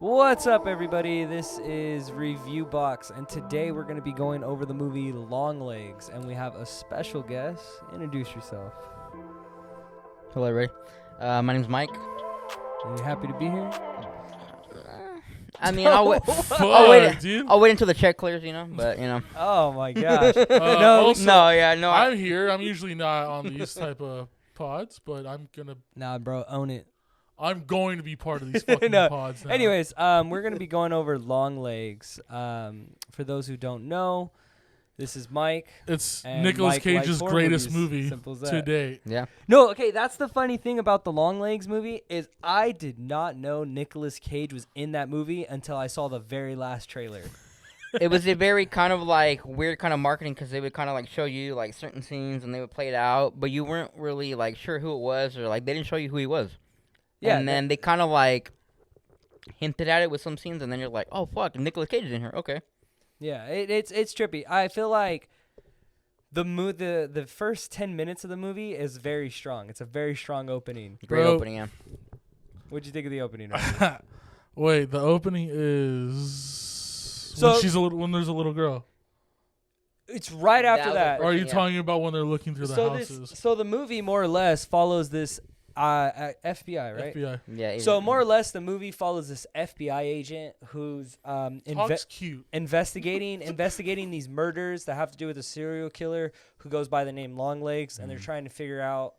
What's up, everybody? This is Review Box, and today we're going to be going over the movie LongLegs, and we have a special guest. Introduce yourself. Hello, everybody. My name's Mike. Are you happy to be here? I mean, I'll wait. I'll wait until the check clears, But Oh my gosh! I'm here. I'm usually not on these type of pods, but Nah, bro, own it. I'm going to be part of these fucking pods now. Anyways, we're going to be going over LongLegs. For those who don't know, this is Mike. It's and Nicolas Mike Cage's likes greatest movies. movie to date. Yeah. No, okay, that's the funny thing about the LongLegs movie is I did not know Nicolas Cage was in that movie until I saw the very last trailer. It was a very kind of like weird kind of marketing because they would kind of like show you like certain scenes and they would play it out, but you weren't really like sure who it was or like they didn't show you who he was. Yeah, and then they kind of like hinted at it with some scenes, and then you're like, "Oh fuck, Nicolas Cage is in here." Okay. Yeah, it's trippy. I feel like the first 10 minutes of the movie is very strong. It's a very strong opening. Great opening, yeah. What'd you think of the opening? Wait, the opening is when there's a little girl. It's right after that. Or are you talking about when they're looking through the houses? So the movie more or less follows this FBI, right? FBI. Yeah. So more or less, the movie follows this FBI agent who's investigating these murders that have to do with a serial killer who goes by the name LongLegs, and they're trying to figure out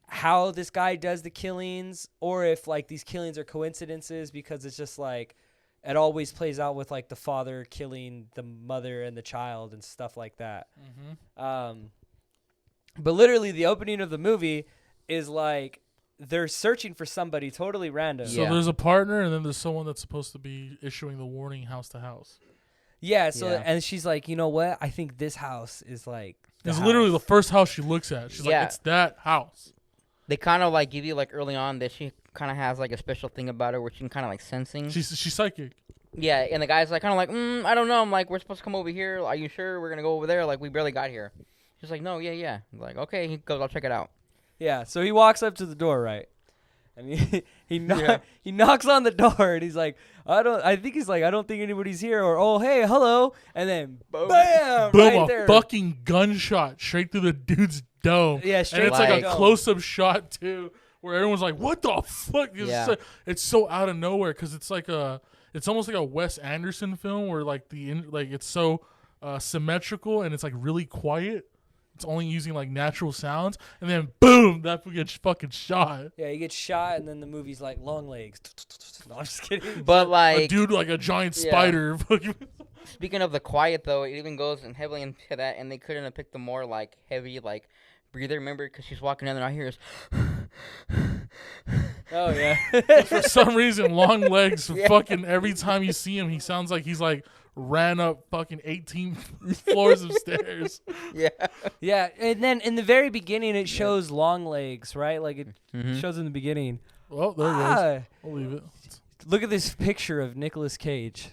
how this guy does the killings, or if like these killings are coincidences, because it's just like it always plays out with like the father killing the mother and the child and stuff like that. Mm-hmm. But literally, the opening of the movie is like they're searching for somebody totally random. So there's a partner, and then there's someone that's supposed to be issuing the warning house to house. Yeah. And she's like, you know what? I think this house is like. It's literally the first house she looks at. She's like, it's that house. They kind of like give you like early on that she kind of has like a special thing about her where she can kind of like sense things. She's psychic. Yeah, and the guy's like kind of like, I don't know. I'm like, we're supposed to come over here. Are you sure we're gonna go over there? Like, we barely got here. She's like, no, yeah. I'm like, okay. He goes, I'll check it out. Yeah, so he walks up to the door, right? And he knocks on the door, and he's like, I don't think anybody's here, or, oh, hey, hello, and then, bam, right there. Fucking gunshot straight through the dude's dome. Yeah, straight and it's like a close-up shot, too, where everyone's like, what the fuck? It's so out of nowhere, because it's almost like a Wes Anderson film, where, like, it's so symmetrical, and it's, like, really quiet. It's only using like natural sounds, and then boom, that gets fucking shot. Yeah, he gets shot, and then the movie's like LongLegs. No, I'm just kidding. But like a dude like a giant spider. Speaking of the quiet though, it even goes heavily into that, and they couldn't have picked the more like heavy like breather. Remember, because she's walking down there, I hear is. Oh yeah. For some reason, LongLegs fucking every time you see him, he sounds like he's like ran up fucking 18 floors of stairs. Yeah, and then in the very beginning, it shows LongLegs, right? Like it shows in the beginning. Well, there it goes. I'll leave it. Look at this picture of Nicolas Cage.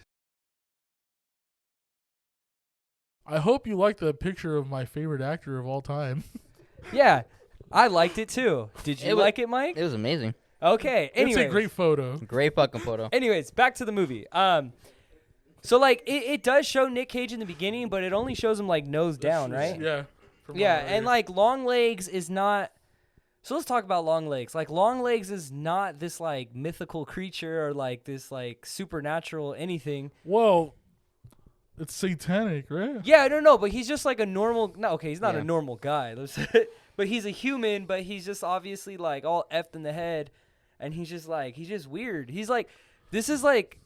I hope you like the picture of my favorite actor of all time. Yeah, I liked it too. Did you like it, Mike? It was amazing. Okay, anyways. It's a great photo. Great fucking photo. Anyways, back to the movie. So, like, it does show Nic Cage in the beginning, but it only shows him, like, nose down, right? Yeah. Yeah, and, like, LongLegs is not... So let's talk about LongLegs. Like, LongLegs is not this, like, mythical creature or, like, this, like, supernatural anything. Well, it's satanic, right? Yeah, I don't know, but he's just, like, a normal... No, okay, he's not a normal guy. But he's a human, but he's just obviously, like, all effed in the head. And he's just, like... He's just weird. He's, like... This is, like...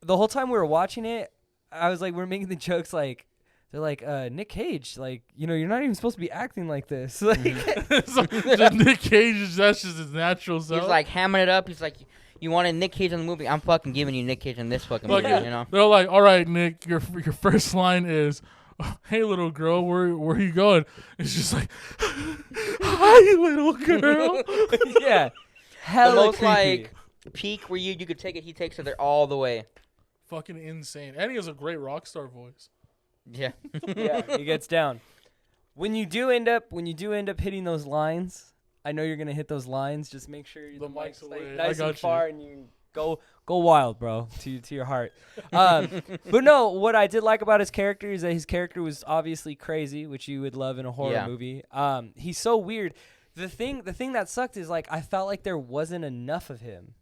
The whole time we were watching it, I was like, we're making the jokes like, they're like, Nic Cage, like, you're not even supposed to be acting like this. Like, just Nic Cage, that's just his natural self. He's like hamming it up. He's like, you wanted Nic Cage in the movie? I'm fucking giving you Nic Cage in this fucking movie, They're like, all right, Nick, your first line is, hey, little girl, where are you going? It's just like, hi, little girl. Yeah. Hella the most, creepy. like, peak where you could take it, he takes it there all the way. Fucking insane. And he has a great rock star voice. Yeah. Yeah, he gets down. When you do end up hitting those lines, I know you're gonna hit those lines. Just make sure the mic's away. nice and far, and you go go wild, bro, to your heart. But no, what I did like about his character is that his character was obviously crazy, which you would love in a horror movie. He's so weird. The thing that sucked is like I felt like there wasn't enough of him.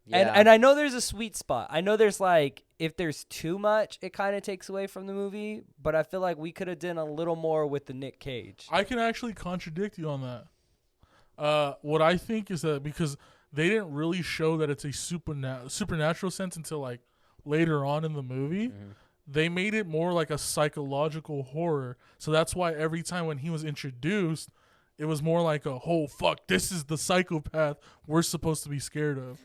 Yeah. And I know there's a sweet spot. I know there's like if there's too much, it kind of takes away from the movie. But I feel like we could have done a little more with the Nic Cage. I can actually contradict you on that. What I think is that because they didn't really show that it's a supernatural sense until like later on in the movie, they made it more like a psychological horror. So that's why every time when he was introduced, it was more like a whole fuck. This is the psychopath we're supposed to be scared of.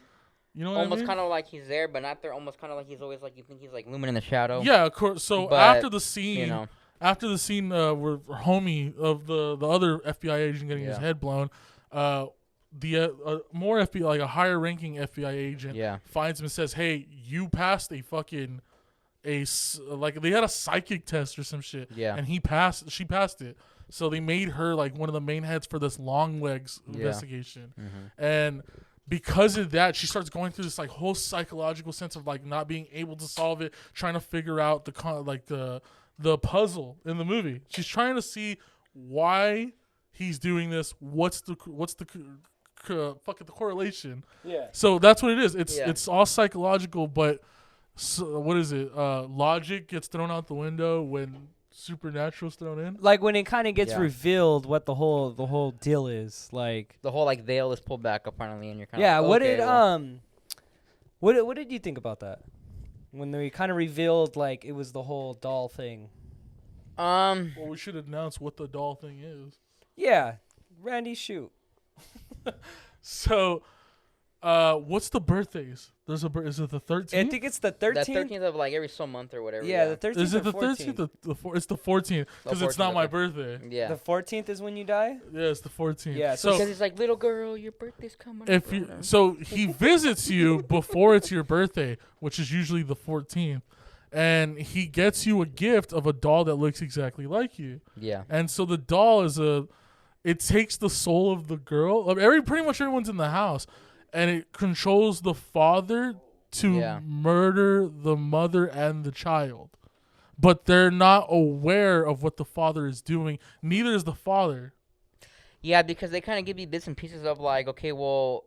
You know what almost I mean? Kind of like he's there, but not there. Almost kind of like he's always like you think he's like looming in the shadow. Yeah, of course. So but, after the scene, where homie of the other FBI agent getting his head blown, the more FBI, like a higher ranking FBI agent, finds him and says, "Hey, you passed a fucking like they had a psychic test or some shit, and she passed it." So they made her like one of the main heads for this LongLegs investigation, and because of that, she starts going through this like whole psychological sense of like not being able to solve it, trying to figure out the puzzle in the movie. She's trying to see why he's doing this. What's the fucking the correlation? Yeah. So that's what it is. It's all psychological, but what is it? Logic gets thrown out the window when supernatural's thrown in. Like when it kind of gets revealed what the whole deal is. Like the whole like veil is pulled back apparently, and you're kind of what did you think about that when they kind of revealed like it was the whole doll thing? Well, we should announce what the doll thing is. Yeah, Randy, shoot. So, what's the birthdays? Is it the 13th? I think it's the 13th. The 13th of like every so month or whatever. Yeah, the 13th. Is it the 13th? It's the 14th because it's not my birthday. Yeah. The 14th is when you die. Yeah, it's the 14th. Yeah. So because it's like little girl, your birthday's coming. So he visits you before it's your birthday, which is usually the 14th. And he gets you a gift of a doll that looks exactly like you. Yeah. And so the doll it takes the soul of the girl. Pretty much everyone's in the house. And it controls the father to murder the mother and the child. But they're not aware of what the father is doing. Neither is the father. Yeah, because they kind of give you bits and pieces of like, okay, well,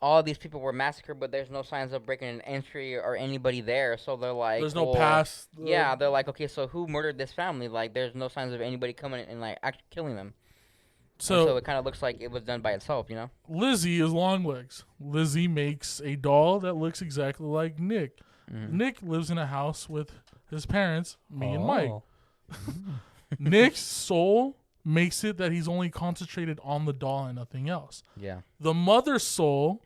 all of these people were massacred, but there's no signs of breaking an entry or anybody there. So they're like, there's no past. Yeah, they're like, okay, so who murdered this family? Like, there's no signs of anybody coming and like actually killing them. So it kind of looks like it was done by itself, you know? Lizzie is LongLegs. Lizzie makes a doll that looks exactly like Nick. Nick lives in a house with his parents, me and Mike. Nick's soul makes it that he's only concentrated on the doll and nothing else. Yeah. The mother's soul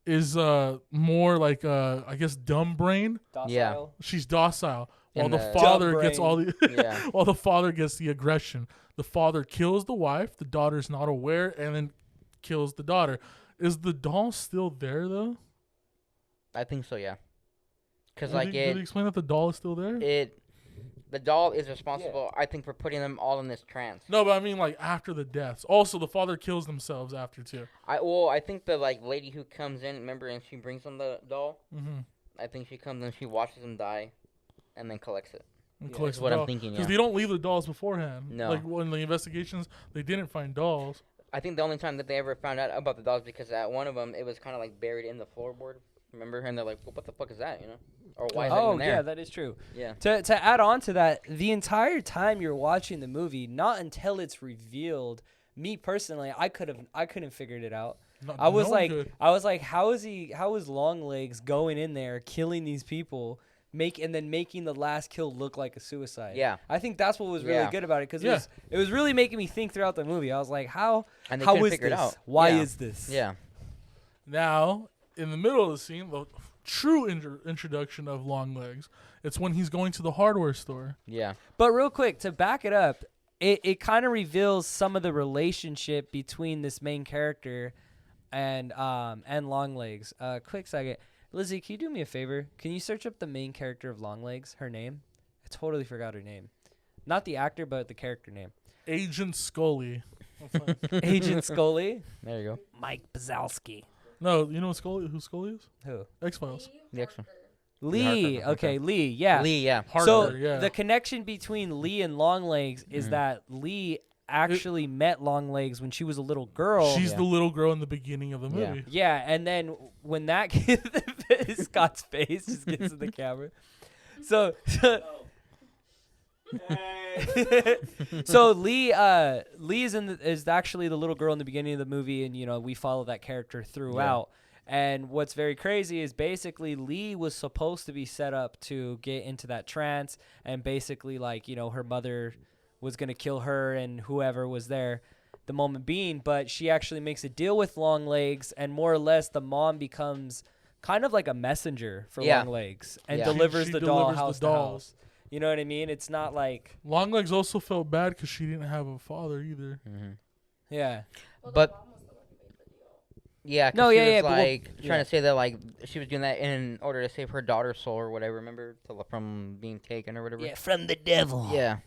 is more like I guess dumb brain. Docile. Yeah. She's docile. While the father gets all the while the father gets the aggression. The father kills the wife, the daughter's not aware, and then kills the daughter. Is the doll still there though? I think so, yeah. Because did he explain that the doll is still there? The doll is responsible, I think, for putting them all in this trance. No, but I mean like after the deaths. Also, the father kills themselves after too. I think the like lady who comes in, remember, and she brings them the doll. I think she comes and she watches them die, and then collects it. That's what I'm thinking. Because they don't leave the dolls beforehand. No. Like when the investigations, they didn't find dolls. I think the only time that they ever found out about the dolls because at one of them it was kind of like buried in the floorboard. Remember? And they're like, well, "What the fuck is that?" You know? Or why is that even there? Yeah, that is true. Yeah. To add on to that, the entire time you're watching the movie, not until it's revealed, me personally, I couldn't figure it out. I was like, how is LongLegs going in there killing these people? And then making the last kill look like a suicide. Yeah, I think that's what was really good about it because it was really making me think throughout the movie. I was like, how is this? Why is this? Yeah. Now, in the middle of the scene, the true introduction of LongLegs, it's when he's going to the hardware store. Yeah. But real quick, to back it up, it kind of reveals some of the relationship between this main character and LongLegs. Quick second. Lizzie, can you do me a favor? Can you search up the main character of LongLegs, her name? I totally forgot her name. Not the actor, but the character name. Agent Scully. Agent Scully? There you go. Mike Bazowski. No, you know what who Scully is? Who? X-Files. The X-Men. Lee. Harker, Okay, Lee. Yeah. Lee, yeah. Harker, So yeah. the connection between Lee and Longlegs is that Lee actually met Longlegs when she was a little girl. She's the little girl in the beginning of the movie. Yeah, and then when that Scott's face just gets in the camera. So so Lee is actually the little girl in the beginning of the movie, and we follow that character throughout. And what's very crazy is basically Lee was supposed to be set up to get into that trance, and basically her mother was going to kill her and whoever was there the moment being, but she actually makes a deal with Longlegs, and more or less the mom becomes kind of like a messenger for Longlegs and delivers She the delivers doll house the to dolls. house. You know what I mean? It's not like Longlegs also felt bad because she didn't have a father either. yeah. But yeah, No, she yeah, was but trying to say that she was doing that in order to save her daughter's soul or whatever. Remember, from being taken or whatever. Yeah, from the devil. Yeah.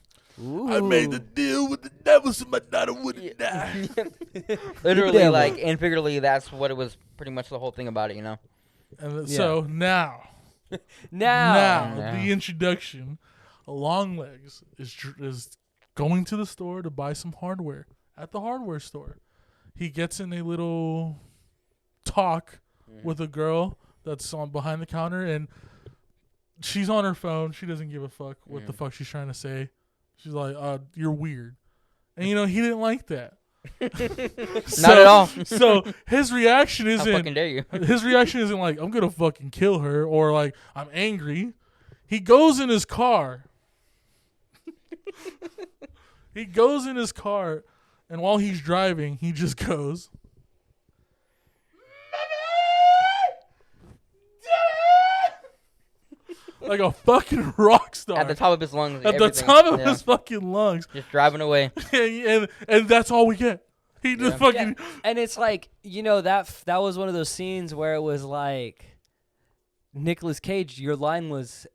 Ooh. I made the deal with the devil so my daughter wouldn't die. Literally, devil. and figuratively, that's what it was. Pretty much the whole thing about it, And so now Now. the introduction, Longlegs is going to the store to buy some hardware at the hardware store. He gets in a little talk with a girl that's on behind the counter, and she's on her phone. She doesn't give a fuck what the fuck she's trying to say. She's like, "You're weird," and he didn't like that. Not at all. So his reaction How fucking isn't. dare you? His reaction isn't like, "I'm gonna fucking kill her," or like, "I'm angry." He goes in his car. He goes in his car, and while he's driving, he just goes, like a fucking rock star. At the top of his lungs. At the top of his fucking lungs. Just driving away. and that's all we get. He just fucking. Yeah. And it's like, that was one of those scenes where it was like, Nicolas Cage, your line was,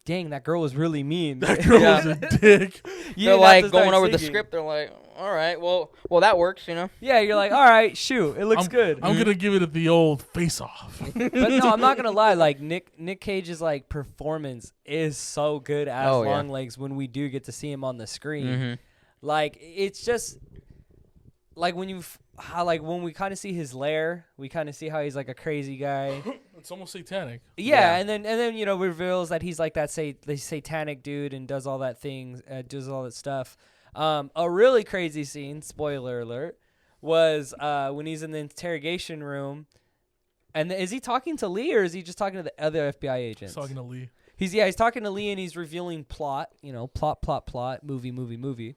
dang, that girl was really mean. That girl was a dick. They're like going over the script. They're like, all right, well, that works, Yeah, you're like, all right, shoot, it looks good. I'm gonna give it the old face off. But no, I'm not gonna lie. Like Nic Cage's performance is so good as Longlegs when we do get to see him on the screen. Like it's just like when we kind of see his lair, we kind of see how he's like a crazy guy. It's almost satanic. Yeah, and then reveals that he's like that the satanic dude and does all that stuff. A really crazy scene, spoiler alert, was when he's in the interrogation room. And is he talking to Lee or is he just talking to the other FBI agents? He's talking to Lee. He's talking to Lee and he's revealing plot, plot, movie.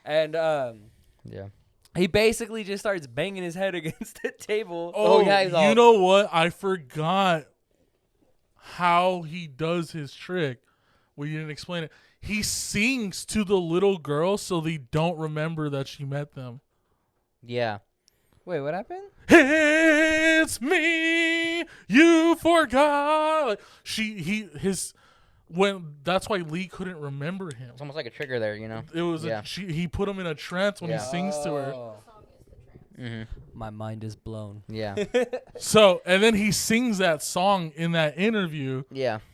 And he basically just starts banging his head against the table. Oh, you know what? I forgot how he does his trick. We didn't explain it. He sings to the little girl so they don't remember that she met them. Yeah. Wait, what happened? It's me. You forgot. That's why Lee couldn't remember him. It's almost like a trigger there, It was he put him in a trance when he sings to her. My mind is blown. Yeah. So, and then he sings that song in that interview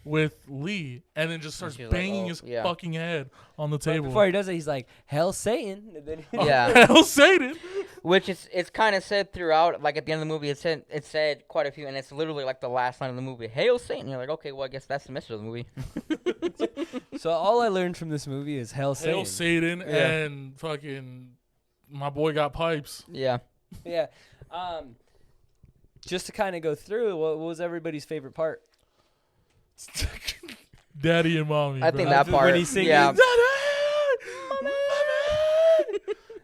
with Lee, and then just starts banging his fucking head on the table. But before he does it, he's like, "Hell, Satan!" And then Hell, Satan! Which it's kind of said throughout, like at the end of the movie, it said quite a few, and it's literally like the last line of the movie, "Hail Satan!" You're like, okay, well, I guess that's the message of the movie. So all I learned from this movie is Hell, Satan. Hail Satan and fucking my boy got pipes. Yeah. Yeah. Just to kind of go through, what was everybody's favorite part? Daddy and mommy. I think that part. When he's singing.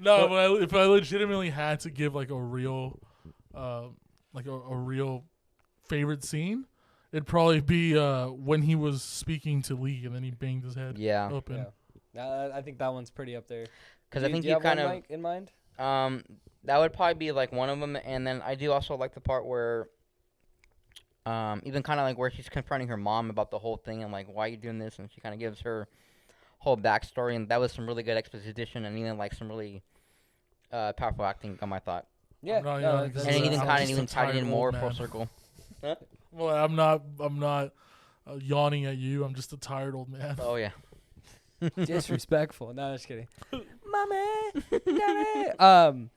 No, but if I legitimately had to give like a real, a real favorite scene, it'd probably be when he was speaking to Lee and then he banged his head open. Yeah. I think that one's pretty up there. Because I think you kind of in mind. That would probably be like one of them, and then I do also like the part where, even kind of like where she's confronting her mom about the whole thing and like why you doing this, and she kind of gives her whole backstory, and that was some really good exposition and even like some really powerful acting on my thought. Yeah, I'm not no, yawning 'cause And that's- even I'm kind of just even a tied tired in more old full man. circle. Well, I'm not yawning at you. I'm just a tired old man. Oh yeah. disrespectful. No, just kidding. Mommy, daddy.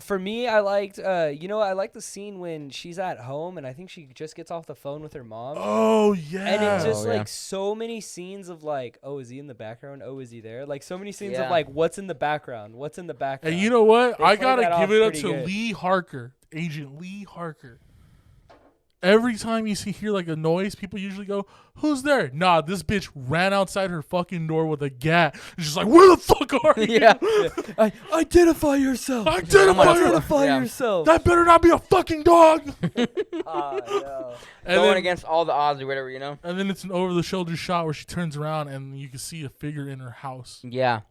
For me, I liked, I like the scene when she's at home and I think she just gets off the phone with her mom. Oh yeah. And it's just Oh, yeah. like so many scenes of like, oh, is he in the background? Oh, is he there? Like so many scenes Yeah. of like, what's in the background? What's in the background? And you know what? They I play gotta that give off it up pretty to good. Lee Harker, Agent Lee Harker. Every time you hear like a noise, people usually go, "Who's there?" Nah, this bitch ran outside her fucking door with a gat. She's just like, "Where the fuck are you?" Yeah. Identify yourself. Identify Yeah. yourself. That better not be a fucking dog. No. And Going then, against all the odds or whatever, you know. and then it's an over-the-shoulder shot where she turns around and you can see a figure in her house. Yeah.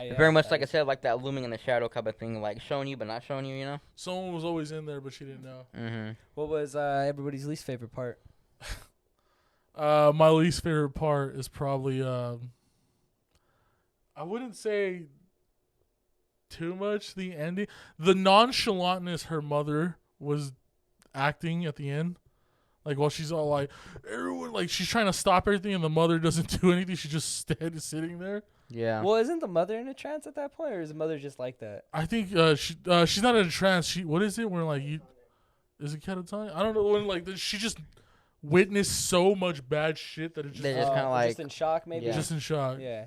Yeah, Very much like I that's- said, like that looming in the shadow type of thing, like showing you but not showing you, you know. Someone was always in there, but she didn't know. Mm-hmm. What was everybody's least favorite part? My least favorite part is probably I wouldn't say too much the ending. The nonchalantness her mother was acting at the end. Like while she's all like everyone like she's trying to stop everything and the mother doesn't do anything, she just sitting there. Yeah. Well, isn't the mother in a trance at that point, or is the mother just like that? I think she's not in a trance. What is it when like you is it catatonic? I don't know when like she just witnessed so much bad shit that it just They just kinda like- just in shock, maybe. Yeah. just in shock. Yeah.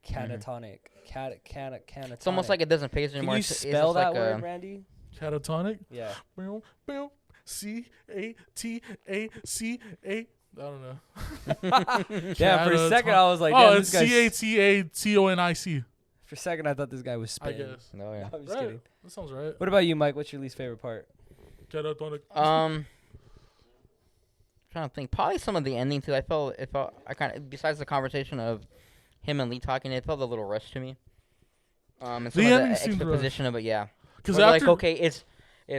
Catatonic. Catatonic. It's almost like it doesn't phase Can anymore. you It's just spell that like word, Randy? Catatonic. Yeah. C-A-T-A-C-A. I don't know. Yeah. For a second, I was like, oh, damn, it's this guy's. C-A-T-A-T-O-N-I-C. For a second, I thought this guy was I spitting. guess. Oh yeah. I'm just Right. kidding. That sounds right. What about you, Mike? What's your least favorite part? Catatonic. Trying to think. Probably some of the ending too. I kind of besides the conversation of him and Lee talking, it felt a little rushed to me. And some The of ending the seemed exposition of it, yeah. Because Or after like, okay, it's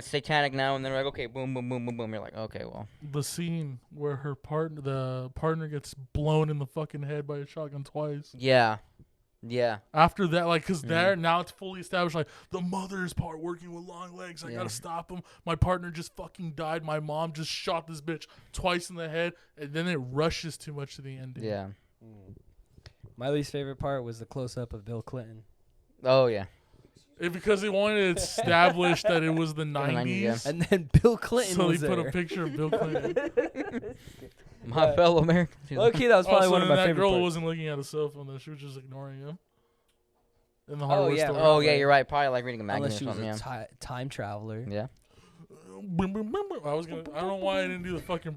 satanic now, and then we're like, okay, boom, boom, boom, boom, boom. You're like, okay, well, the scene where the partner gets blown in the fucking head by a shotgun twice. yeah. After that, like, because there now it's fully established, like, the mother's part working with long legs. I gotta stop him. My partner just fucking died. My mom just shot this bitch twice in the head, and then it rushes too much to the ending. Yeah. My least favorite part was the close up of Bill Clinton. Oh yeah. Because they wanted to establish that it was the 90s, 90s. yeah. And then Bill Clinton So was they put there. a picture of Bill Clinton. My fellow Americans. Low key, that was probably Also, one of then my that favorite girl parts. wasn't looking at a cell phone, though. She was just ignoring him. In the Oh, hardware yeah. store. Oh yeah, you're right. Probably like reading a magazine Unless she or was something. a time traveler. Yeah. Boom, boom, boom, boom. I don't know why I didn't do the fucking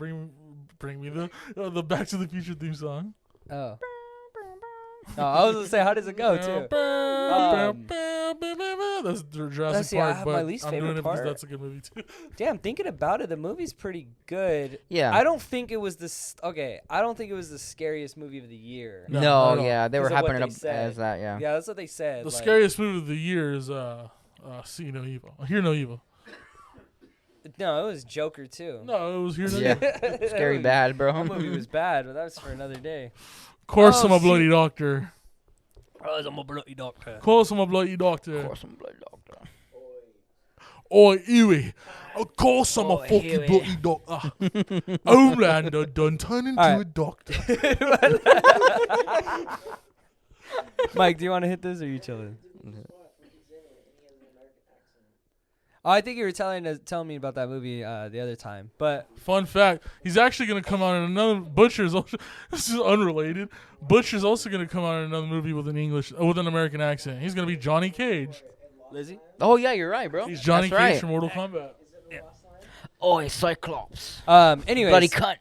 bring me the Back to the Future theme song. Oh. Oh, I was gonna say, how does it go too? That's Let's Jurassic see, I Park, have but my least I'm doing favorite it because part. that's a good movie too. Damn, thinking about it, the movie's pretty good. Yeah. I don't think it was I don't think it was the scariest movie of the year. No, No, not at all. yeah, they were 'Cause of what hyping it they up said. as that. Yeah. Yeah, that's what they said. The like- scariest movie of the year is See No Evil. Hear No Evil. No, it was Joker too. No, it was Hear No Yeah. Evil. Scary bad, bro. That movie was bad, but that was for another day. Of course, Oh, I'm a shit. bloody doctor. I'm a bloody doctor. Of course, I'm a bloody doctor. Of course, I'm a blood doctor. Oi, Huey. Of course, I'm a Oi, fucking Huey. bloody doctor. Homelander done turn into Alright. a doctor. Mike, do you want to hit this or are you chilling? Oh, I think you were telling me about that movie the other time, but Fun fact: he's actually going to come out in another. Butcher's also, this is unrelated. Butcher's also going to come out in another movie with an American accent. He's going to be Johnny Cage. Lizzie. Oh yeah, you're right, bro. He's Johnny That's Cage right. from Mortal Kombat. Oi, Cyclops. Anyways, Bloody cunt.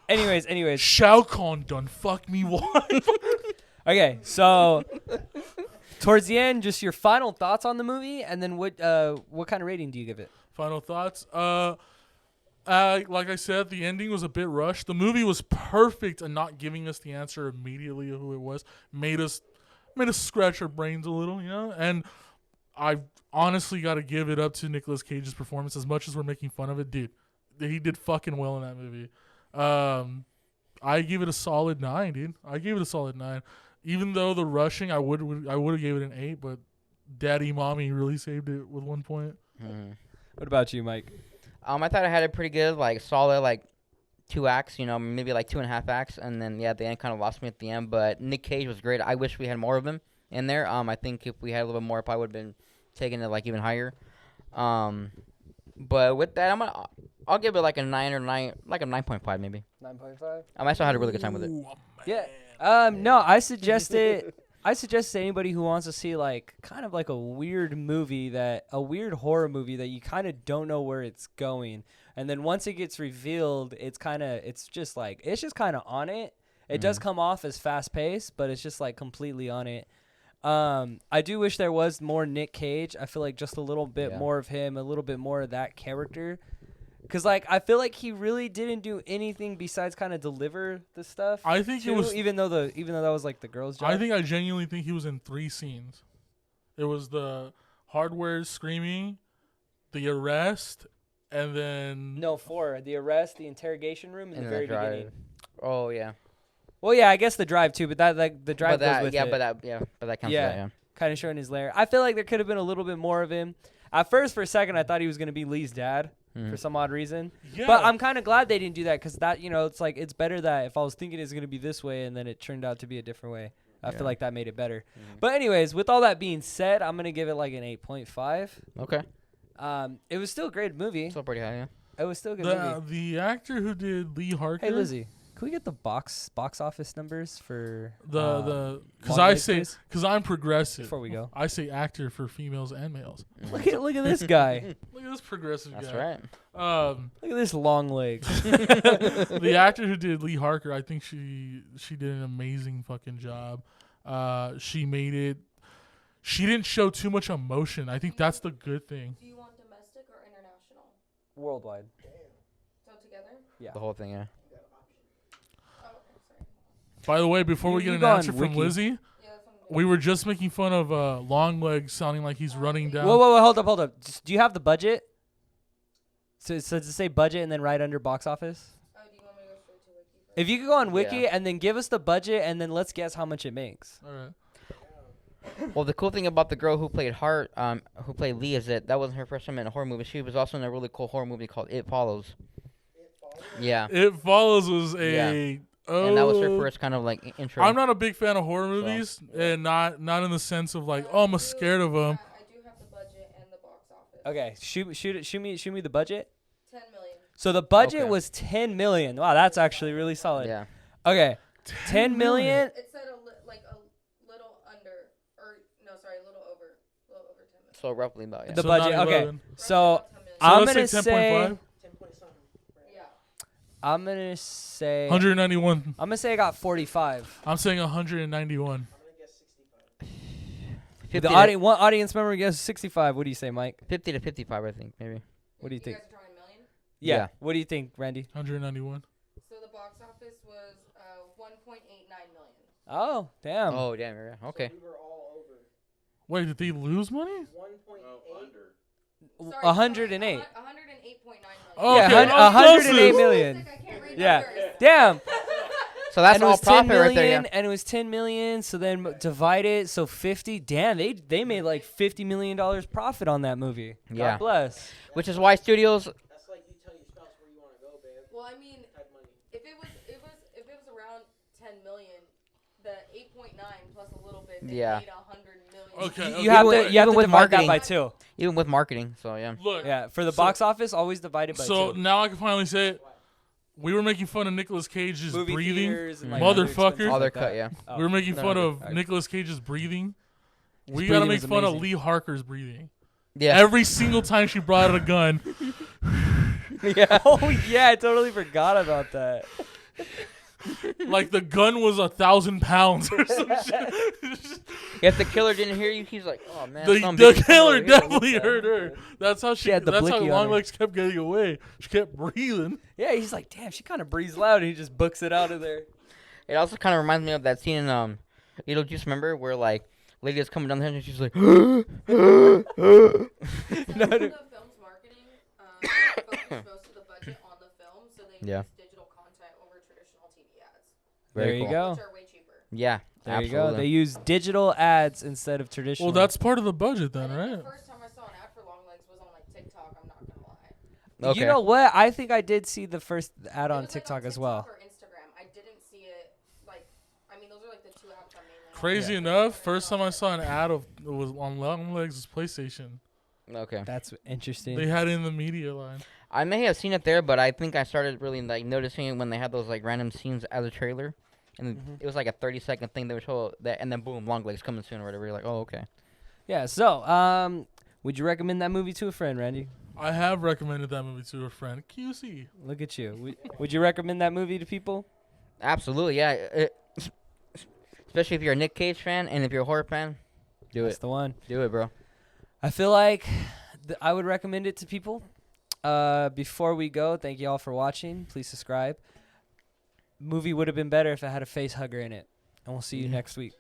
anyways. Shao Kahn done fuck me wife. Okay, so towards the end, just your final thoughts on the movie, and then what kind of rating do you give it? Final thoughts. Like I said, the ending was a bit rushed. The movie was perfect at not giving us the answer immediately of who it was. Made us scratch our brains a little, you know. And I honestly got to give it up to Nicolas Cage's performance. As much as we're making fun of it, dude, he did fucking well in that movie. I give it a solid 9, dude. I gave it a solid 9. Even though the rushing, I would have gave it an 8, but daddy mommy really saved it with 1 point. What about you, Mike? I thought I had a pretty good, like, solid, like, 2 acts, you know, maybe like 2.5 acts, and then the end kind of lost me at the end. But Nic Cage was great. I wish we had more of him in there. I think if we had a little bit more, I probably would have been taking it like even higher. But with that, I'll give it like a 9 or 9, like a 9.5 maybe. 9.5. I still had a really good time with it. Ooh, Yeah. No, I suggest it. I suggest to anybody who wants to see like kind of like a weird horror movie that you kind of don't know where it's going, and then once it gets revealed, it's just kind of on it. It does come off as fast paced, but it's just like completely on it. I do wish there was more Nic Cage. I feel like just a little bit more of him, a little bit more of that character. Because, like, I feel like he really didn't do anything besides kind of deliver the stuff. I think it was even though that was like the girl's job. I genuinely think he was in 3 scenes. It was the hardware screaming, the arrest, and then 4. The arrest, the interrogation room, and the very beginning. Oh yeah. Well, yeah, I guess the drive too, but that like the drive goes with it. But that counts. Yeah. Kind of showing his lair. I feel like there could have been a little bit more of him. At first, for a second, I thought he was going to be Lee's dad. For some odd reason. Yeah. But I'm kind of glad they didn't do that because that, it's like it's better that if I was thinking it's going to be this way and then it turned out to be a different way. I feel like that made it better. But anyways, with all that being said, I'm going to give it like an 8.5. Okay. It was still a great movie. Still pretty high, yeah. It was still a good movie. The actor who did Lee Harker. Hey, Lizzie. Can we get the box office numbers for because I'm progressive. Before we go, I say actor for females and males. Look at this guy. Look at this progressive guy. That's right. Look at this long legs. The actor who did Lee Harker, I think she did an amazing fucking job. She made it. She didn't show too much emotion. I think that's the good thing. Do you want domestic or international? Worldwide. So together? Yeah. The whole thing, yeah. By the way, before we get an answer from Lizzie, we were just making fun of LongLegs sounding like he's running down. Whoa, hold up. Do you have the budget? So to say budget and then right under box office? Oh, do you want me to go straight to Wiki first? If you could go on Wiki and then give us the budget and then let's guess how much it makes. All right. Well, the cool thing about the girl who played who played Lee is that wasn't her first time in a horror movie. She was also in a really cool horror movie called It Follows. Yeah. It Follows was a... Oh. And that was her first kind of like intro. I'm not a big fan of horror movies, and not in the sense of like, I'm scared of them. I do have the budget and the box office. Okay, shoot me the budget. 10 million. So the budget was 10 million. Wow, that's actually really solid. Yeah. Okay, 10 million. It said a little under, or no, sorry, a little over 10 million. So roughly about The So budget. 9/11. Okay, so So I'm let's gonna say 10.5. Yeah. I'm gonna say 191. I'm gonna say I got 45. I'm saying 191. The audience member guesses 65. What do you say, Mike? 50 to 55, I think, maybe. What do you think? guys are throwing million? Yeah. What do you think, Randy? 191. So the box office was 1.89 million. Oh, damn. Oh, damn. Yeah. Okay. We were all over. Wait, did they lose money? 1.8. 108. 108.9 million. Oh, Yeah, okay. 108 million. I can't read Yeah. numbers. Damn. So that's And it all was 10 profit right there, million, yeah. and it was 10 million. So then divide it, so 50. Damn, they made like $50 million profit on that movie. Yeah. God bless. Which is why studios... That's like you tell your spouse where you want to go, babe. Well, I mean, Type money. if it was around 10 million, the 8.9 plus a little bit, they Yeah. made 100 million. Okay. You have Even to you have to with divide that marketing. by 2. Even with marketing, so yeah. Look. Yeah, for the So- box office, always divide it by 2. So now I can finally say it. We were making fun of Nicolas Cage's Movie breathing. theaters and, like, Motherfuckers. other expenses All their like cut, that. yeah. Oh. We were making fun No, of okay. Nicolas Cage's breathing. We His gotta breathing make was fun of amazing. Lee Harker's breathing. Yeah. Every single time she brought out a gun, Yeah. Oh yeah, I totally forgot about that. like the gun was 1,000 pounds or some shit. If the killer didn't hear you, he's like, oh, man. The some bitch killer over here, definitely look heard at her. him. That's how She had the That's how blicky on her. LongLegs kept getting away. She kept breathing. Yeah, he's like, damn, she kind of breathes loud, and he just books it out of there. It also kind of reminds me of that scene in Beetlejuice, remember, where, like, lady is coming down the hill and she's like, No, the film's marketing focused most of the budget on the film, so they Yeah. use digital content over traditional TV ads, There you cool. go. which are way cheaper. Yeah, There absolutely. you go. They use digital ads instead of traditional. Well, that's part of the budget then, I think right? the first time I saw an ad for LongLegs was on like TikTok. I'm not gonna lie. Okay. You know what? I think I did see the first ad It on was, TikTok like, as well. TikTok or Instagram. I didn't see it. Like, I mean, those are like the two apps I'm mainly on. Crazy enough, first time I saw an ad of it was on LongLegs' PlayStation. Okay. That's interesting. They had it in the media line. I may have seen it there, but I think I started really like noticing it when they had those like random scenes as a trailer, and it was like a 30-second thing they would show that, and then boom, LongLegs coming soon or whatever. You're like, oh, okay. Yeah. So, would you recommend that movie to a friend, Randy? I have recommended that movie to a friend. QC. Look at you. Would you recommend that movie to people? Absolutely, yeah. Especially if you're a Nic Cage fan and if you're a horror fan, do That's it. the one. Do it, bro. I feel like I would recommend it to people. Before we go, thank you all for watching. Please subscribe. Movie would have been better if it had a face hugger in it. And we'll see you next week.